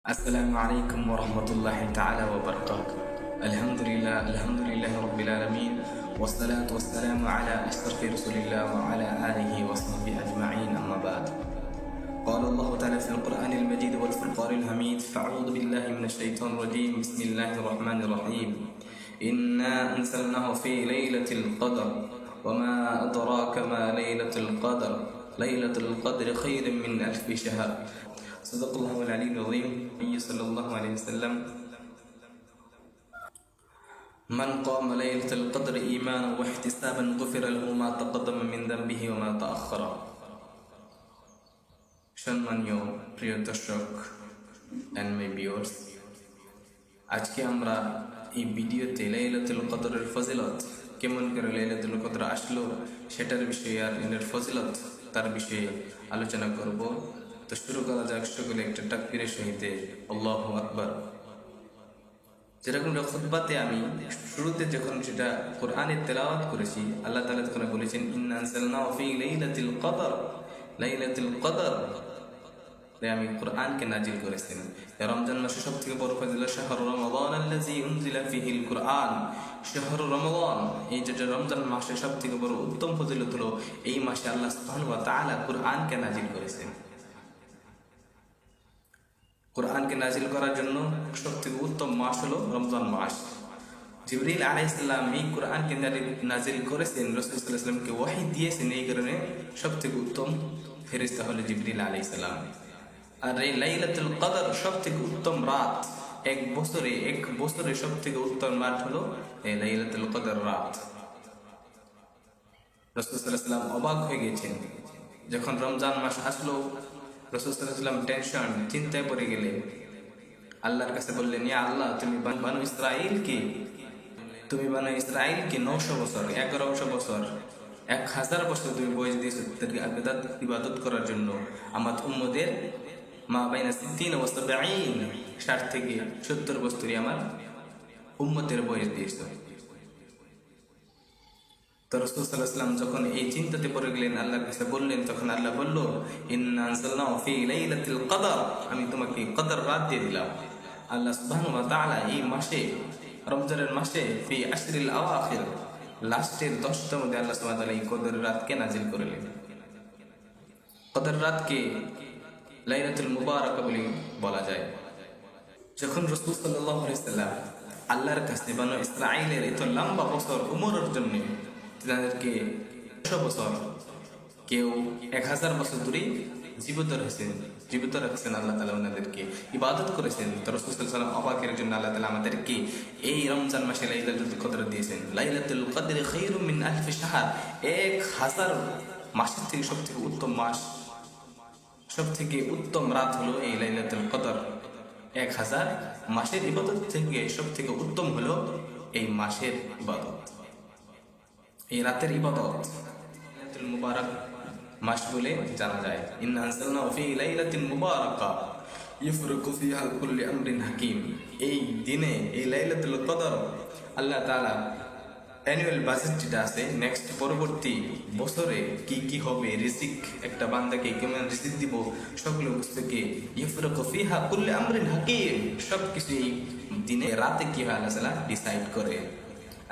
السلام عليكم ورحمة الله تعالى وبركاته. الحمد لله رب العالمين، والصلاة والسلام على أشرف رسول الله وعلى آله وصحبه أجمعين، أما بعد. قال الله تعالى في القرآن المجيد والفرقان الحميد: فأعوذ بالله من الشيطان الرجيم، بسم الله الرحمن الرحيم. إنا أنزلناه في ليلة القدر وما أدراك ما ليلة القدر، ليلة القدر خير من ألف شهر. صدق الله العلي العظيم. النبي صلى الله عليه وسلم: من قام ليلة القدر إيمانا واحتسابا غفر له ما تقدم من ذنبه وما تأخر. সম্মানীয় প্রিয় দর্শক এন্ড মাই ভিউয়ার্স, আজকে আমরা এই ভিডিওতে লাইলাতুল কদরের ফজিলত, কেমন করে লাইলাতুল কদর আসলো সেটার বিষয়ে আর এর ফজিলত তার বিষয়ে আলোচনা করব। তো শুরু করা যাক সকলে একটা তাকবীরের সহিতে আল্লাহু আকবার। যেরকম খুতবাতে আমি শুরুতে যখন সেটা কোরআনের তেলাওয়াত করেছি, আল্লাহ তাআলা তখন বলেছেন ইন্না আনজালনাহু ফি লাইলাতুল কদর, লাইলাতুল কদর। তাই আমি কোরআনকে নাজিল করেছেন। রমজান মাসে সবথেকে বড় ফজিলত শাহরু রমাদান আল্লাযী উনজিলা ফীহিল কুরআন। শাহরু রমাদান, এই যেটা রমজান মাসে সবথেকে বড় উত্তম ফজিলত হলো এই মাসে আল্লাহ সুবহানাহু ওয়া তাআলা কোরআনকে নাজিল করেছেন। কোরআনকে নাজিল করার জন্য সবথেকে উত্তম মাস হলো রমজান মাস। জিবরিল আলাইহিস সালাম এই কোরআনকে নাজিল করেছেন, রাসূল সাল্লাল্লাহু আলাইহি ওয়াসাল্লামকে ওহী দিয়েছেন। এই কারণে সবথেকে উত্তম ফেরেশতা হলো জিবরিল আলাইহিস সালাম। আর এই লাইলাতুল কদর সবথেকে উত্তম রাত। এক বছরে সবথেকে উত্তম রাত হলো এই লাইলাতুল কদর রাত। রাসূল সাল্লাল্লাহু আলাইহি ওয়াসাল্লাম অবাক হয়ে গেছেন যখন রমজান মাস আসলো। রাসূল সাল্লাল্লাহু আলাইহি ওয়াসাল্লাম টেনশন, চিন্তায় পড়ে গেলেন। আল্লাহর কাছে বললেন, ইয়া আল্লাহ, তুমি বানু ইসরাঈলকে 900 বছর, 1100 বছর, 1000 বছর তুমি বয়স দিয়েছো তাদেরকে ইবাদত করার জন্য। আমার উম্মতের মা বাইনা 60 ওয়া 70, 60 থেকে 70 বছরই আমার উম্মতের বয়স দিয়েছো। তো রাসূল সাল্লাল্লাহু আলাইহি ওয়াসাল্লাম যখন এই চিন্তাতে পড়ে গেলেন, আল্লাহর কাছে বললেন, তখন আল্লাহ বলল ইন্না আনজালনাহু ফি লাইলাতুল কদর, আমি তোমাকে কদর রাত দিয়ে দিলাম। আল্লাহ সুবহানাহু ওয়া তাআলা এই মাসে, রমজানের মাসে, ফি আশরিল আওয়াখির, লাস্টের 10টার মধ্যে আল্লাহ সুবহানাহু ওয়া তাআলা এই কদর রাতকে নাজিল করলেন। কদর রাতকে লাইলাতুল মুবারাকা বলে বলা যায়। যখন রাসূল সাল্লাল্লাহু আলাইহি ওয়াসাল্লাম আল্লাহর কাছে বানু ইসরাঈলের এত লম্বা বছর উমরের জন্য, তাদেরকে 100 বছর, কেউ 1000 বছর ধরে জীবিত রাখছেন আল্লাহ তাআলা, ওনাদেরকে ইবাদত করেছেন। তো রাসূল সাল্লাল্লাহু আলাইহি ওয়াসাল্লাম অবাকের জন্য আল্লাহ তাআলা আমাদেরকে এই রমজান মাসে লাইলাতুল কদর দিয়েছেন। লাইলাতুল কদর খায়রুম মিন আলফি শাহর, 1000 মাসের থেকে সবথেকে উত্তম মাস, সবথেকে উত্তম রাত হলো এই লাইলাতুল কদর। 1000 মাসের ইবাদত থেকে সবথেকে উত্তম হলো এই মাসের ইবাদত, এই রাতের ইবাদত। লাইলাতুল মুবারাক মাস বলে জানা যায়। ইন্না আনজালনাহু ফি লাইলাতিন মুবারাকা ইফরাকু ফিহা কুল্লু আমরিন হাকিম। এই দিনে, এই লাইলাতুল কদর, আল্লাহ তাআলা অ্যানুয়াল বাজেট যেটা আছে, নেক্সট পরবর্তী বছরে কি কি হবে, রিজিক, একটা বান্দাকে কেমন রিজিক দিব, সকল বস্তুকে ইফরাকু ফিহা কুল্লু আমরিন হাকিম, সবকিছু এই দিনে, রাতে কি হয় আল্লাহ তাআলা ডিসাইড করে।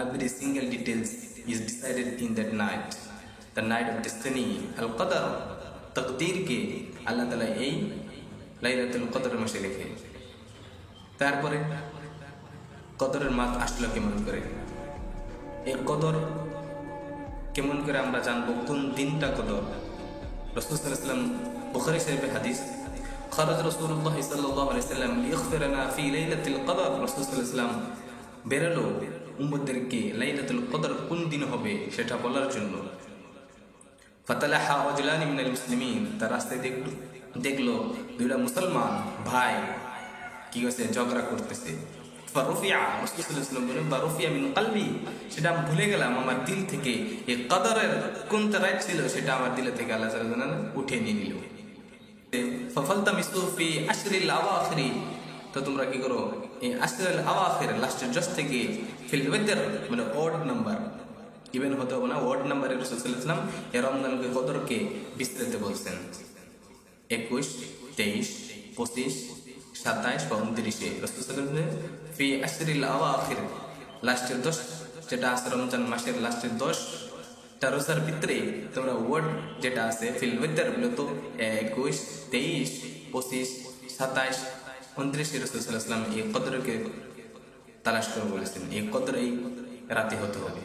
Every single details is decided in that night, the night of destiny, al-qadar, তকদীরকে আল্লাহ তাআলা এই লাইলাতুল কদর মাসে লেখে। তারপরে কদরের মাস আসলো কেমন করে, এই কদর কেমন করে আমরা জানবো কোন দিনটা কদর। রাসূল সাল্লাল্লাহু আলাইহি ওয়াসাল্লাম, বুখারী শরীফের হাদিস, খারাজ রাসূলুল্লাহ সাল্লাল্লাহু আলাইহি ওয়াসাল্লাম লিয়াগফিরানা ফি লাইলাতিল কদর। রাসূল সাল্লাল্লাহু আলাইহি ওয়াসাল্লাম বেরোলো উম্মতদেরকে লাইলাতুল কদর কোন দিন হবে সেটা বলার জন্য। ফাতালাহা রাজুলানি মিনাল মুসলিমিন, তার রাস্তায় দেখলো দুইটা মুসলমান ভাই কি করছে, ঝগড়া করতেছে। ফারুফিয়া, রাসূল সাল্লাল্লাহু আলাইহি ওয়াসাল্লাম বলেন, ফারুফিয়া মিন কলবি, সেটা আমি ভুলে গেলাম আমার দিল থেকে। এই কদরের কোনটা রাইট ছিল সেটা আমার দিল থেকে আল্লাহ তাআলা উঠে নিয়ে নিল। ফাফালতামিসু ফি আশরিল আওয়াখির, তো তোমরা কি করো, এই আশরিল আওয়াখির, লাস্টের 10 থেকে, ফিল ওয়েদার, মানে অড নাম্বার, ইভেন হতে হবে না, ওয়ার্ড নাম্বারে রাসূল সাল্লাল্লাহু আলাইহি ওয়াসাল্লাম এই রমজানকে কদরকে বিস্তারিত বলছেন। 21, 23, 25, 27 বা 29-এ রাসূল সাল্লাল্লাহু আলাইহি ওয়াসাল্লাম ফি আশরিল আওয়াখির, লাস্টের 10 যেটা আছে রমজান মাসের লাস্টের 10টা রোজার ভিতরে তোমরা ওয়ার্ড যেটা আছে ফিল উইতর মূলত 21, 23, 25, 27, 29-এ রাসূল সাল্লাল্লাহু আলাইহি ওয়াসাল্লাম এই কদরকে তালাশ করে বলেছেন এই কদর এই রাতে হতে হবে।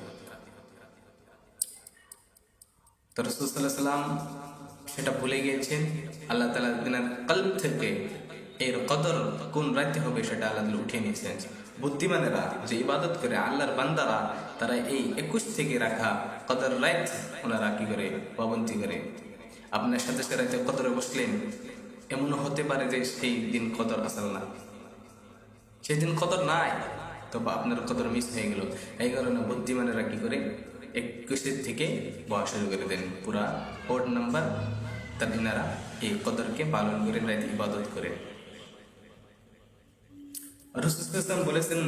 তো রাসূল সাল্লাল্লাহু আলাইহি ওয়াসাল্লাম সেটা ভুলে গিয়েছেন। আল্লাহ তাআলা দিনের কলব থেকে এর কদর কোন রাতে হবে সেটা আল্লাহ তাআলা উঠিয়ে নিয়েছেন। বুদ্ধিমানেরা যে ইবাদত করে আল্লাহর বান্দারা, তারা এই 21 থেকে রাখা কদর রাত ওনারা কি করে পাবন্দি করে। আপনার সাথে সে রাতে কদরে বসলেন, এমন হতে পারে যে সেই দিন কদর আসল না, সেই দিন কদর নাই, তবে আপনার কদর মিস হয়ে গেল। এই কারণে বুদ্ধিমানেরা কি করে 21 থেকে বয়স শুরু করে দেন, পুরা ওড নাম্বার তার ইনারা এই কদরকে পালন করে রাতে ইবাদত করে। রাসূল সাল্লাল্লাহু আলাইহি ওয়াসাল্লাম বলেছেন,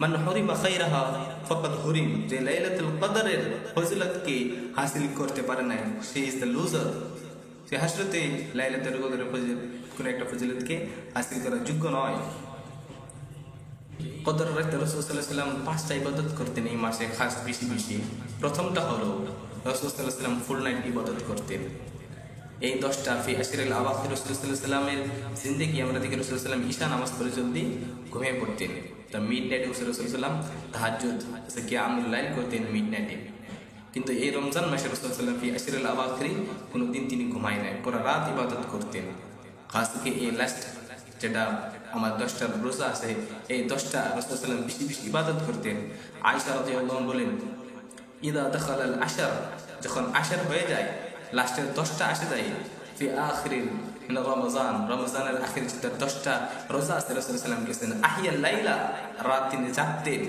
মান হুরিমা খায়রাহা ফাকাদ হুরিম, যে লাইলাতুল কদরের ফজিলতকে হাসিল করতে পারে না সে ইজ দ্য লুজার, সে হাসরতে লাইলাতুল কদরের ফজিলত কোন একটা ফজিলতকে হাসিল করার যোগ্য নয়। কদর রাতে রাসূল সাল্লাল্লাহু আলাইহি ওয়াসাল্লাম 5টা ইবাদত করতেন এই মাসে, খাস বেশি বেশি। প্রথমটা হলো রাসূল সাল্লাল্লাহু আলাইহি ওয়াসাল্লাম ফুল নাইট ইবাদত করতেন। এই 10টা ফি আশরিল আওয়াখির রাসূল সাল্লাল্লাহু আলাইহি ওয়াসাল্লামের জিন্দেগি আমরা দেখি রাসূল সাল্লাল্লাহু আলাইহি ওয়াসাল্লাম ঈশা নামাজ পড়ে জলদি ঘুমিয়ে পড়তেন। তা মিড নাইটে রাসূল সাল্লাল্লাহু আলাইহি ওয়াসাল্লাম তাহাজ্জুদ কিয়ামুল লাইল করতেন মিড নাইটে। কিন্তু এই রমজান মাসে রাসূল সাল্লাল্লাহু আলাইহি ওয়াসাল্লাম ফি আশরিল আওয়াখির কোনোদিন তিনি ঘুমায় নাই, পুরো রাত ইবাদত করতেন। খাস করে এই লাস্ট যেটা আমার 10টা রোজা আছে, এই 10টা রাসূল সাল্লাল্লাহু আলাইহি ওয়াসাল্লাম বেশি বেশি ইবাদত করতেন। আয়েশা রাদিয়াল্লাহু আনহা বলেন, ইদা দাখালাল আশর, যখন আশর হয়ে যায়, লাস্টের 10টা আসে যায়, ফি আখিরিল মিন রমজান, রমজানের আখির যেটা 10টা রোজা আছে, রাসূল সাল্লাল্লাহু আলাইহি ওয়াসাল্লাম গেছেন আহিয়াল লাইলা, রাত তিনি জাগতেন,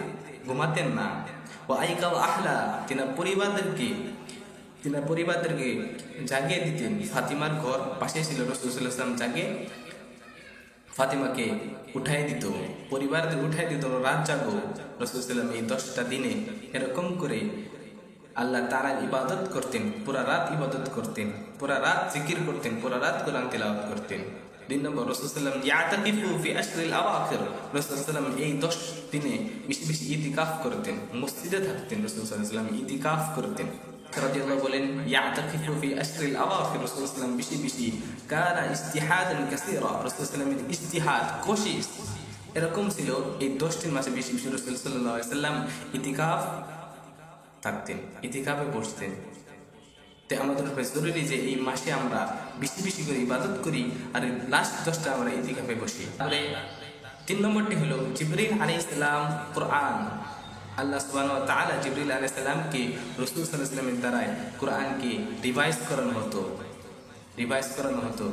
ঘুমাতেন না। ও আইকাল আহলা, তিনি পরিবারদেরকে জাগিয়ে দিতেন। ফাতিমার ঘর পাশে ছিল, রাসূল সাল্লাল্লাহু আলাইহি ওয়াসাল্লাম জাগে ফাতিমাকে উঠাই দিত, পরিবারদের উঠাই দিত, রাত জাগো। রাসূল সাল্লাল্লাহু আলাইহি ওয়াসাল্লাম এই 10টা দিনে এরকম করে আল্লাহ তাআলার ইবাদত করতেন, পুরা রাত ইবাদত করতেন, পুরা রাত জিকির করতেন, পুরা রাত কোরআন তিলাওয়াত করতেন। 2 নম্বর, রাসূল সাল্লাল্লাহু আলাইহি ওয়াসাল্লাম ইয়াতাকিফু ফি আশরিল আওয়াখির, রাসূল সাল্লাল্লাহু আলাইহি ওয়াসাল্লাম এই 10 দিনে বেশি বেশি ইতিকাফ করতেন, মসজিদে থাকতেন। রাসূল সাল্লাল্লাহু আলাইহি ওয়াসাল্লাম ইতিকাফ করতেন। রাদিয়াল্লাহু বলেন, ইয়াতাকিফু ফি আশরিল আওয়াখির, রাসূল সাল্লাল্লাহু আলাইহি ওয়াসাল্লাম বেশি বেশি কানা ইজতিহাদান কাসীরা, রাসূল সাল্লাল্লাহু আলাইহি ওয়াসাল্লামের ইজতিহাদ, কোশিশ এরকম ছিল। এই 10টির মাসে বেশি বেশি রাসূল সাল্লাল্লাহু আলাইহি ওয়াসাল্লাম ইতিকাফ থাকতেন, ইতিকাফে বসতেন। তো আমাদের জরুরি যে এই মাসে আমরা বেশি বেশি করে ইবাদত করি, আর লাস্ট 10টা আমরা ইতিকাফে বসি। তাহলে 3 নম্বরটি হলো জিবরিল আলাইহিস সালাম কোরআন। আল্লাহ সুবহানাহু ওয়া তাআলা জিবরিল আলাইহিস সালামকে রাসূল সাল্লাল্লাহু আলাইহি ওয়াসাল্লামের দ্বারাই কোরআনকে রিভাইজ করানো হতো।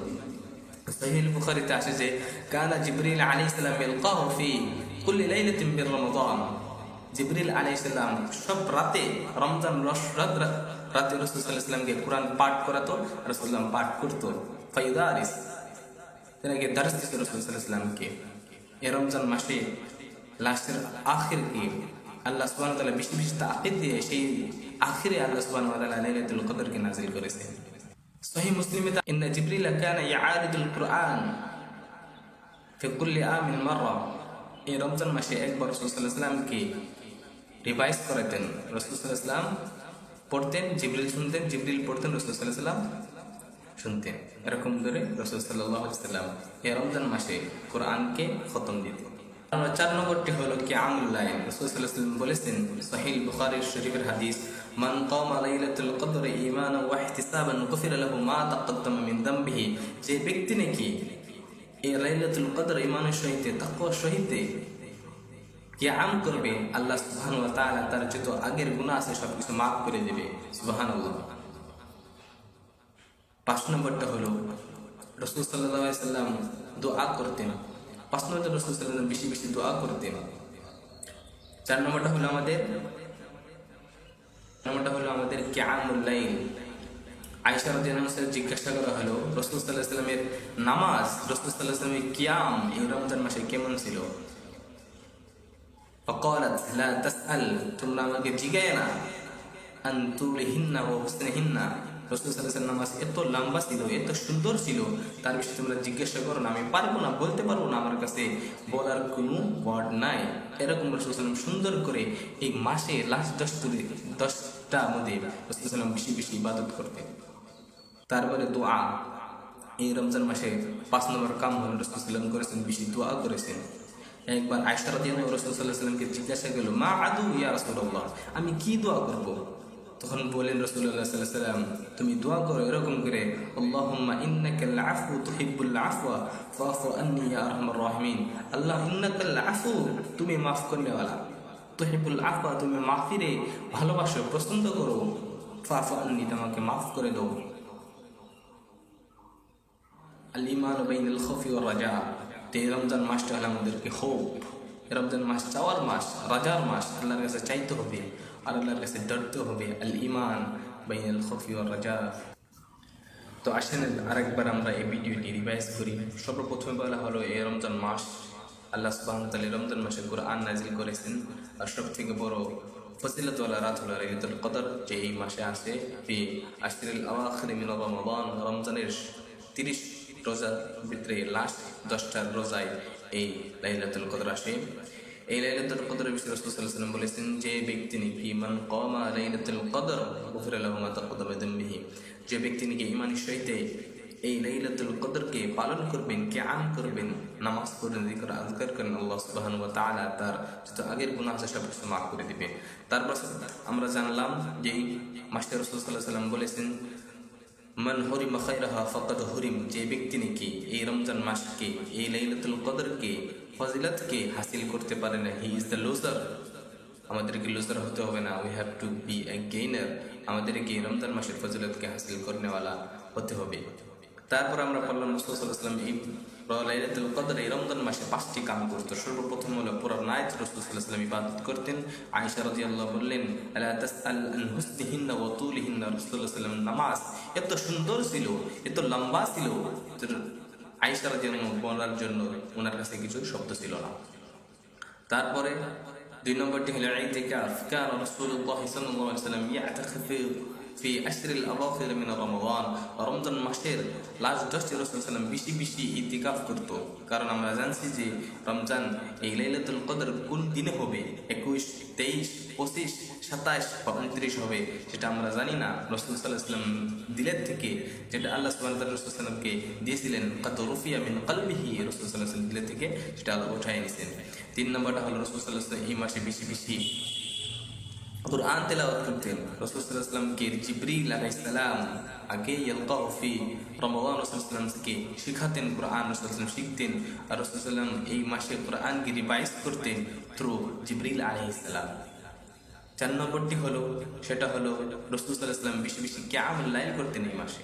সহিহ বুখারীতে আসে যে কানা জিবরিল আলাইহিস সালাম ইয়ালকাহু ফি কুল্লি লাইলাতিন মিন রমাদান, জিবরিল আলাইহিস সালাম সব রাতে রমজান রাতে রাসূল সাল্লাল্লাহু আলাইহি ওয়াসাল্লামকে কোরআন পাঠ করাতো, রাসূলুল্লাহ পাঠ করতো। ফায়ুদারিস, তাকে দরস দিত রাসূল সাল্লাল্লাহু আলাইহি ওয়াসাল্লামকে। এই রমজান মাসে লাস্টের আখির কি আল্লাহ সুবহানাহু ওয়া তাআলা বেশি বেশি তাকিদ দিয়ে সেই আখিরে আল্লাহ সুবহানাহু ওয়া তাআলা লাইলাতুল কদরকে নাযিল করেছেন। সহিহ মুসলিমে ইন্না জিবরিল কানা ইয়ারিদুল কুরআন ফি কুল্লি আমিন মাররা, এই রমজান মাসে একবার রাসূল সাল্লাল্লাহু আলাইহি ওয়াসাল্লামকে রিভাইজ করাতেন। রাসূল সাল্লাল্লাহু আলাইহি ওয়াসাল্লাম পড়তেন, জিবরিল শুনতেন, জিবরিল পড়তেন, রাসূল সাল্লাল্লাহু আলাইহি ওয়াসাল্লাম শুনতেন। এরকম ধরে রাসূল সাল্লাল্লাহু আলাইহি ওয়াসাল্লাম এই রমজান মাসে কোরআনকে খতম দিতেন। 4 নম্বরটি হলো কিয়ামুল লাইল। রাসূল সাল্লাল্লাহু আলাইহি ওয়াসাল্লাম বলেছেন, সহিহ বুখারী শরীফের হাদিস, মান কামা লাইলাতুল কদরি ঈমানান ওয়া ইহতিসাবান গুফিরা লাহু মা তাকদ্দামা মিন যামবিহি, যে ব্যক্তি নাকি এই লাইলাতুল কদর ঈমানের সহিত তাকওয়ার সহিত কিয়াম করবে, আল্লাহ সুবহানাহু ওয়া তাআলা তার যত আগের গুনাহ আছে সবকিছু মাফ করে দেবে। সুবহানাল্লাহ। 5 নম্বরটা হলো রাসূল সাল্লাল্লাহু আলাইহি ওয়াসাল্লাম দোয়া করতেন। 5 নম্বর রাসূল সাল্লাল্লাহু আলাইহি ওয়াসাল্লাম বেশি বেশি দোয়া করতেন। 4 নম্বরটা হলো আমাদের কিয়ামুল লাইল। আয়েশা রাদিয়াল্লাহু আনহা জিজ্ঞাসা করা হলো, রাসূল সাল্লাল্লাহু আলাইহি ওয়াসাল্লামের নামাজ, রাসূল সাল্লাল্লাহু আলাইহি ওয়াসাল্লামের কিয়াম এই রমজান মাসে কেমন ছিল? فقالت لا تسأل, তোমরা আমাকে জিগায় না, আন তুলিহিন্না ওয়া হুসনিহিন্না, রাসূল সাল্লাল্লাহু আলাইহি ওয়াসাল্লাম নামাজ এত লম্বা ছিল, এত সুন্দর ছিল, তার বিষয়ে তোমরা জিজ্ঞাসা করো না, আমি পারবো না, বলতে পারবো না, আমার কাছে বলার কোনো ওয়ার্ড নাই। এরকম রাসূল সাল্লাল্লাহু আলাইহি ওয়াসাল্লাম সুন্দর করে এই মাসে লাস্ট 10টা মধ্যে রাসূল সাল্লাল্লাহু আলাইহি ওয়াসাল্লাম বেশি বেশি ইবাদত করতেন। তারপরে দোয়া, এই রমজান মাসে 5 নম্বর কাম হল রাসূল সাল্লাল্লাহু আলাইহি ওয়াসাল্লাম করেছেন, বেশি দোয়া করেছেন। একবার আয়েশা রাদিয়াল্লাহু আনহা রাসূল সাল্লাল্লাহু আলাইহি ওয়াসাল্লামকে জিজ্ঞাসা করল, মা আদু ইয়া রাসূলুল্লাহ, আমি কি দোয়া করব? তখন বলেন রাসূলুল্লাহ সাল্লাল্লাহু আলাইহি ওয়াসাল্লাম, তুমি দোয়া করো এরকম করে, আল্লাহুম্মা ইন্নাকাল আফু তুহিব্বুল আফওয়া ফাফু আন্নি ইয়া আরহামার রাহিমিন। আল্লাহ, ইন্নাকাল আফু, তুমি মাফ করনেওয়ালা, তুহিব্বুল আফওয়া, তুমি মাফিরে ভালোবাসো, পছন্দ করো, ফাফু আন্নি, তোমাকে মাফ করে দাও। আল ঈমান বাইনাল খাউফি ওয়ার রাজা, এই রমজান মাসটা হলো আমাদেরকে হোপ, রমজান মাস চাওয়ার মাস, রাজার মাস, আল্লাহর কাছে চাইতে হবে আর আল্লাহর কাছে ডরতে হবে। আল ঈমান বাইনাল খাউফি ওয়ার রাজা। তো আসেন আরেকবার আমরা এই ভিডিওটি রিভাইজ করি। সর্বপ্রথমে বলা হলো এই রমজান মাস, আল্লাহ সুবহানাহু ওয়া তাআলা রমজান মাসে কুরআন নাজিল করেছেন, আর সব থেকে বড় ফজিলতওয়ালা রাত হলো লাইলাতুল কদর, যে এই মাসে আসে ফি আশরিল আওয়াখির মিন রমাদান, রমজানের 30 রোজার ভিতরে লাস্ট 10টা রোজায় এই লাইলাতুল কদর আসে। এই লাইলাতুল কদরের বিষয়ে রাসূল সাল্লাল্লাহু আলাইহি ওয়াসাল্লাম বলেছেন, যে ব্যক্তি নাকি মান কামা লাইলাতুল কদর গুফিরা লাহু মা তাকাদ্দামা মিন যামবিহি, যে ব্যক্তি নাকি ঈমানের সহিতে এই লাইলাতুল কদরকে পালন করবেন, কিয়াম করবেন, নামাজ পড়বেন, জিকির আযকার করেন, আল্লাহ সুবহানাহু ওয়া তাআলা তার যত আগের গুনাহ আছে সব কিছু মাফ করে দিবেন। তারপর আমরা জানলাম যে এই মাসে রাসূল সাল্লাল্লাহু আলাইহি ওয়াসাল্লাম বলেছেন, মান হরিমা খায়রাহা ফাকাদ হুরিম, যে ব্যক্তি নাকি এই রমজান মাসকে, এই লাইলাতুল কদরকে, ফজিলতকে হাসিল করতে পারে না, হি ইজ দ্য লুজার। আমাদেরকে লুজার হতে হবে না, we have to be a gainer. আমাদেরকে রমজান মাসের ফজিলতকে হাসিল করনেওয়ালা হতে হবে। তারপর আমরা পড়লাম রাসূল সাল্লাল্লাহু আলাইহি ওয়াসাল্লাম এই লাইলাতুল কদর এই রমজান মাসে 5টি কাম করতো। সর্বপ্রথম হলো পুরো রাত রাসূল সাল্লাল্লাহু আলাইহি ওয়াসাল্লাম ইবাদত করতেন। আয়েশা রাদিয়াল্লাহু বললেন, আলা তাসআল আন হুসনিহিন্না ওয়া তুলিহিন্না, রাসূল সাল্লাল্লাহু আলাইহি ওয়াসাল্লাম নামাজ এত সুন্দর ছিল, এত লম্বা ছিল, আয়েশা রাদিয়াল্লাহু বলার জন্য ওনার কাছে কিছু শব্দ ছিল না। তারপরে 2 নম্বরটি হলো ইতিকাফ। কান রাসূলুল্লাহ সাল্লাল্লাহু আলাইহি ওয়াসাল্লাম ইয়াতাকাফু ফি আশরিল আওয়াখির মিন রমাদান, রমজান মাসের লাস্ট 10টি রাসূল সাল্লাল্লাহু আলাইহি ওয়াসাল্লাম বেশি বেশি ইতিকাফ করত। কারণ আমরা জানছি যে রমজান এই লাইলাতুল কদর কোন দিনে হবে, 21, 23, 25, 27 বা 29 হবে সেটা আমরা জানি না। রাসূল সাল্লাল্লাহু আলাইহি ওয়াসাল্লাম দিলের থেকে, যেটা আল্লাহ সুবহানাহু ওয়া তাআলা রাসূল সাল্লাল্লাহু আলাইহি ওয়াসাল্লামকে দিয়েছিলেন, কাদ রুফিয়া মিন কলবিহি, রাসূল সাল্লাল্লাহু আলাইহি ওয়াসাল্লাম দিলের থেকে সেটা আল্লাহ উঠায় নিয়েছেন। 3 নম্বরটা হলো রাসূল সাল্লাল্লাহু আলাইহি ওয়াসাল্লাম এই মাসে বেশি বেশি কুরআন তেলাওয়াত করতেন। রাসূল সাল্লাল্লাহু আলাইহি ওয়াসাল্লামকে জিবরিল আলাইহিস সালাম আগে ইয়ালকাহু ফি রমাদান, রাসূল সাল্লাল্লাহু আলাইহি ওয়াসাল্লামকে শিখাতেন কুরআন, রাসূল সাল্লাল্লাহু আলাইহি ওয়াসাল্লাম শিখতেন, আর রাসূল সাল্লাল্লাহু আলাইহি ওয়াসাল্লাম এই মাসে কুরআনকে রিভাইজ করতেন থ্রু জিবরিল আলাইহিস সালাম। 4 নম্বরটি হলো, সেটা হলো রাসূল সাল্লাল্লাহু আলাইহি ওয়াসাল্লাম বেশি বেশি কিয়ামুল লাইল করতেন এই মাসে।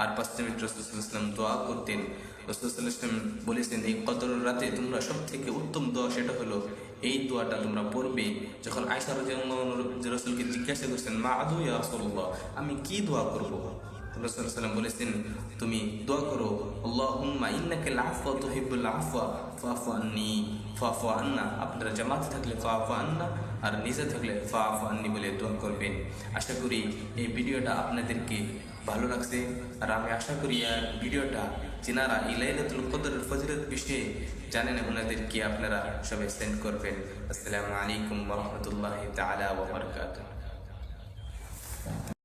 আর 5 নম্বর রাসূল সাল্লাল্লাহু আলাইহি ওয়াসাল্লাম দোয়া করতেন। রাসূল সাল্লাল্লাহু আলাইহি ওয়াসাল্লাম বলেছেন, এই কদরের রাতে তোমরা সব থেকে উত্তম দোয়া সেটা হলো এই দোয়াটা তোমরা পড়বে। যখন আয়েশা রাদিয়াল্লাহু আনহা রাসূলকে জিজ্ঞাসা করেছেন, মা আদু ইয়া রাসূলুল্লাহ, আমি কি দোয়া করব? রাসূল সাল্লাল্লাহু আলাইহি ওয়াসাল্লাম বলেছেন, তুমি দোয়া করো, আল্লাহুম্মা ইন্নাকাল আফওয়া তুহিব্বুল আফওয়া ফাফু আন্নি, ফাফু আন্না। আপনারা জামাতে থাকলে ফাফু আন্না, আর নিজে থাকলে ফাফু আন্নি বলে দোয়া করবেন। আশা করি এই ভিডিওটা আপনাদেরকে ভালো লাগছে, আর আমি আশা করি আর ভিডিওটা যিনারা এই লাইলাতুল কদরের ফজিলত বিষয়ে জানেন ওনাদেরকে আপনারা সবাই সেন্ড করবেন। আসসালামু আলাইকুম ওয়া রাহমাতুল্লাহি তাআলা ওয়া বারাকাতুহু।